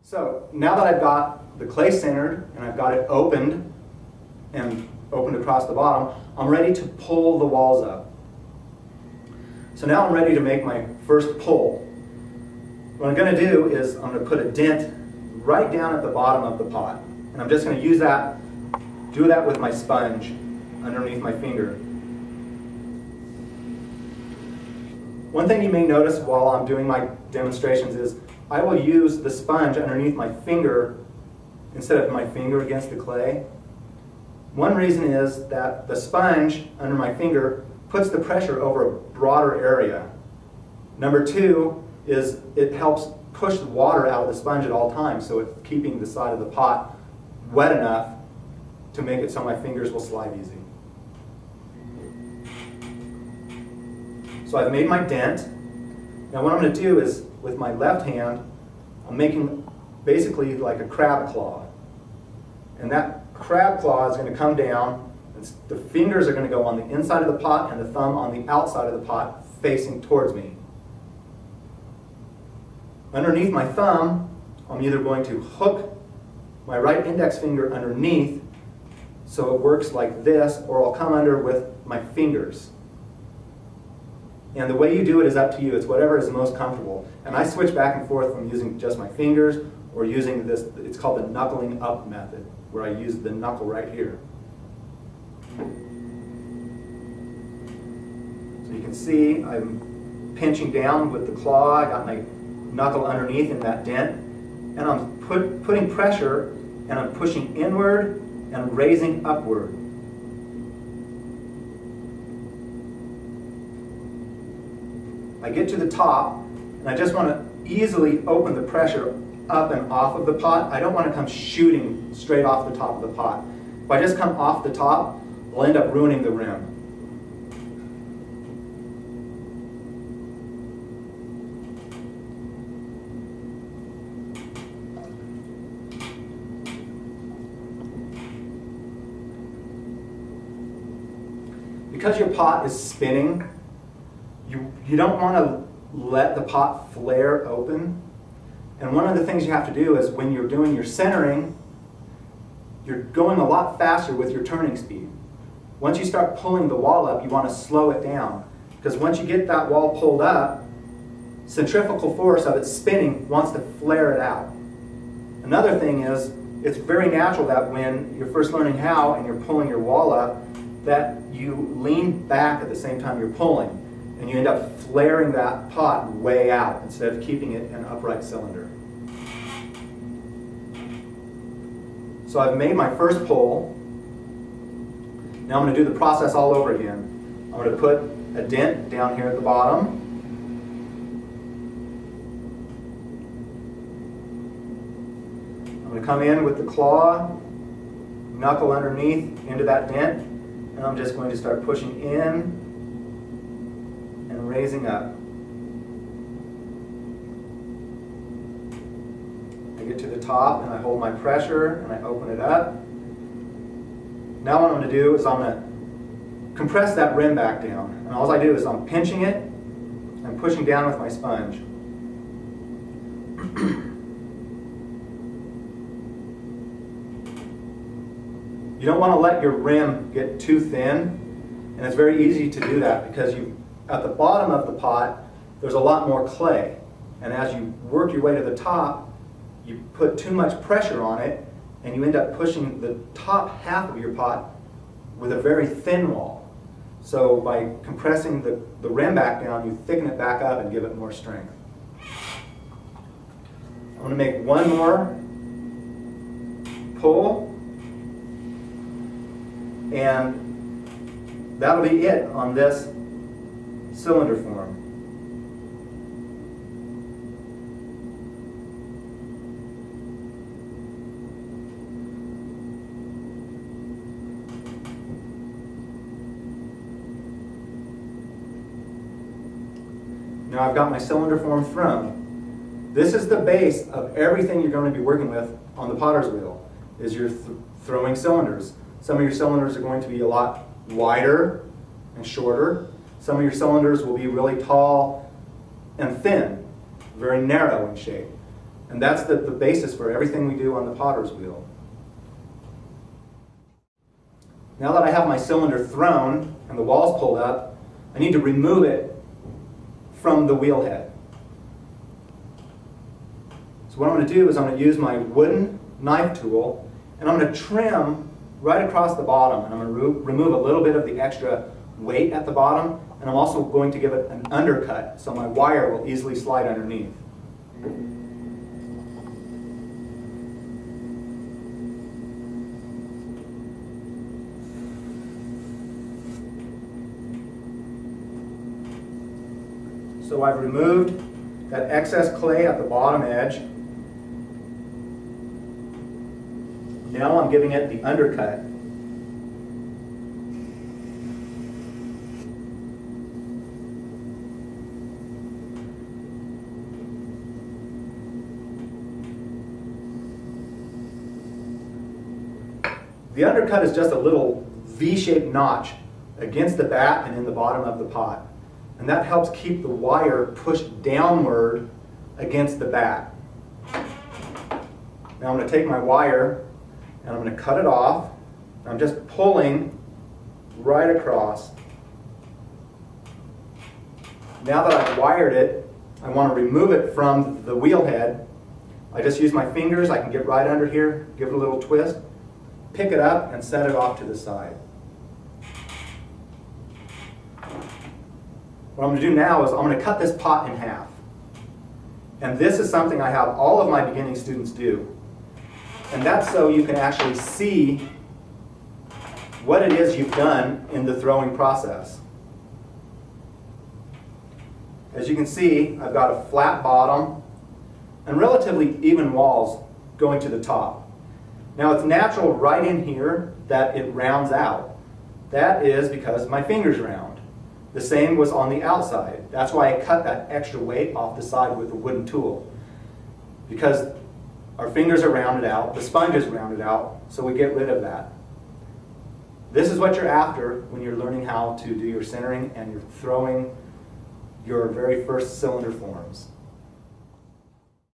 So now that I've got the clay centered and I've got it opened and opened across the bottom, I'm ready to pull the walls up. So now I'm ready to make my first pull. What I'm going to do is I'm going to put a dent right down at the bottom of the pot. And I'm just going to do that with my sponge underneath my finger. One thing you may notice while I'm doing my demonstrations is I will use the sponge underneath my finger instead of my finger against the clay. One reason is that the sponge under my finger puts the pressure over a broader area. Number two is it helps push the water out of the sponge at all times, so it's keeping the side of the pot wet enough to make it so my fingers will slide easy. So I've made my dent. Now what I'm going to do is, with my left hand, I'm making basically like a crab claw. And that crab claw is going to come down, and the fingers are going to go on the inside of the pot and the thumb on the outside of the pot facing towards me. Underneath my thumb, I'm either going to hook my right index finger underneath so it works like this, or I'll come under with my fingers. And the way you do it is up to you. It's whatever is most comfortable. And I switch back and forth from using just my fingers or using this, it's called the knuckling up method, where I use the knuckle right here. So you can see I'm pinching down with the claw. I got my knuckle underneath in that dent. And I'm putting pressure, and I'm pushing inward and raising upward. I get to the top, and I just want to easily open the pressure up and off of the pot. I don't want to come shooting straight off the top of the pot. If I just come off the top, I'll end up ruining the rim. Because your pot is spinning, you don't want to let the pot flare open. And one of the things you have to do is when you're doing your centering, you're going a lot faster with your turning speed. Once you start pulling the wall up, you want to slow it down. Because once you get that wall pulled up, centrifugal force of it spinning wants to flare it out. Another thing is, it's very natural that when you're first learning how and you're pulling your wall up, that you lean back at the same time you're pulling. And you end up flaring that pot way out instead of keeping it in an upright cylinder. So I've made my first pull. Now I'm going to do the process all over again. I'm going to put a dent down here at the bottom. I'm going to come in with the claw, knuckle underneath into that dent, and I'm just going to start pushing in and raising up. I get to the top and I hold my pressure and I open it up. Now what I'm going to do is I'm going to compress that rim back down. And all I do is I'm pinching it and pushing down with my sponge. You don't want to let your rim get too thin. And it's very easy to do that because at the bottom of the pot, there's a lot more clay. And as you work your way to the top, you put too much pressure on it, and you end up pushing the top half of your pot with a very thin wall. So by compressing the rim back down, you thicken it back up and give it more strength. I'm going to make one more pull, and that'll be it on this cylinder form. Now I've got my cylinder form thrown. This is the base of everything you're going to be working with on the potter's wheel, is your throwing cylinders. Some of your cylinders are going to be a lot wider and shorter. Some of your cylinders will be really tall and thin, very narrow in shape. And that's the basis for everything we do on the potter's wheel. Now that I have my cylinder thrown and the walls pulled up, I need to remove it from the wheel head. So what I'm going to do is I'm going to use my wooden knife tool, and I'm going to trim right across the bottom, and I'm going to remove a little bit of the extra weight at the bottom, and I'm also going to give it an undercut so my wire will easily slide underneath. So I've removed that excess clay at the bottom edge. Now I'm giving it the undercut. The undercut is just a little V-shaped notch against the back and in the bottom of the pot. And that helps keep the wire pushed downward against the back. Now I'm going to take my wire and I'm going to cut it off. I'm just pulling right across. Now that I've wired it, I want to remove it from the wheel head. I just use my fingers. I can get right under here, give it a little twist, pick it up, and set it off to the side. What I'm going to do now is I'm going to cut this pot in half. And this is something I have all of my beginning students do. And that's so you can actually see what it is you've done in the throwing process. As you can see, I've got a flat bottom and relatively even walls going to the top. Now it's natural right in here that it rounds out. That is because my finger's round. The same was on the outside. That's why I cut that extra weight off the side with a wooden tool. Because our fingers are rounded out, the sponge is rounded out, so we get rid of that. This is what you're after when you're learning how to do your centering and you're throwing your very first cylinder forms.